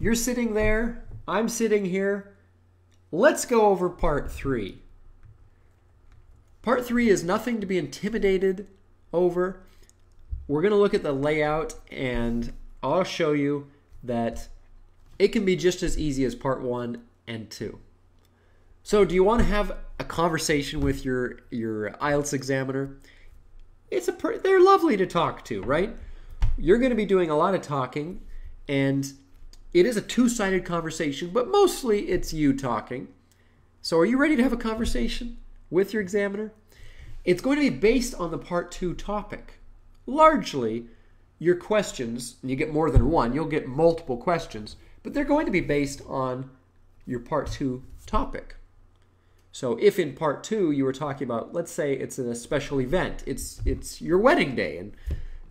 You're sitting there, I'm sitting here. Let's go over part 3. Part 3 is nothing to be intimidated over. We're going to look at the layout, and I'll show you that it can be just as easy as part 1 and 2. So do you want to have a conversation with your IELTS examiner? They're lovely to talk to, right? You're going to be doing a lot of talking, and it is a two-sided conversation, but mostly it's you talking. So are you ready to have a conversation with your examiner? It's going to be based on the part 2 topic. Largely, your questions, and you get more than one, you'll get multiple questions, but they're going to be based on your part 2 topic. So if in part 2 you were talking about, let's say it's a special event, it's your wedding day,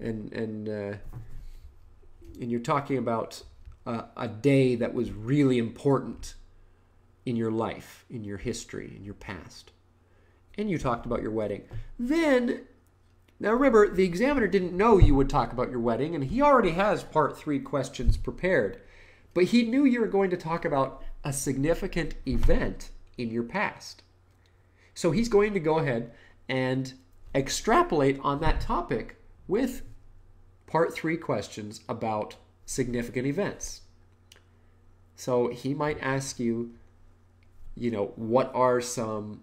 and you're talking about a day that was really important in your life, in your history, in your past, and you talked about your wedding. Then, now remember, the examiner didn't know you would talk about your wedding, and he already has part 3 questions prepared, but he knew you were going to talk about a significant event in your past. So he's going to go ahead and extrapolate on that topic with part 3 questions about significant events. So he might ask you, what are some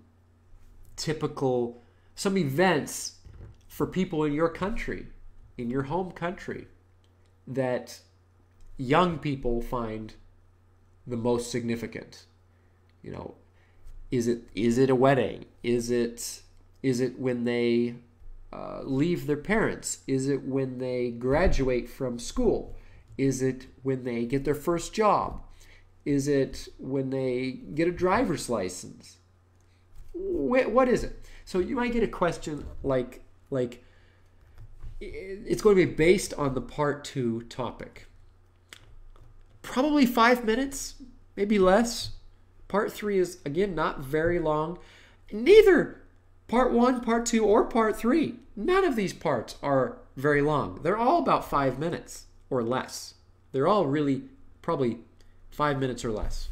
events for people in your country, in your home country, that young people find the most significant? Is it a wedding? Is it when they leave their parents? Is it when they graduate from school? Is it when they get their first job? Is it when they get a driver's license? What is it? So you might get a question like it's going to be based on the part 2 topic. Probably 5 minutes, maybe less. Part 3 is, again, not very long. Neither part 1, part 2, or part 3. None of these parts are very long. They're all about 5 minutes or less. They're all really probably 5 minutes or less.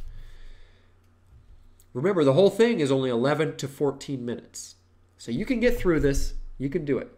Remember, the whole thing is only 11 to 14 minutes. So you can get through this. You can do it.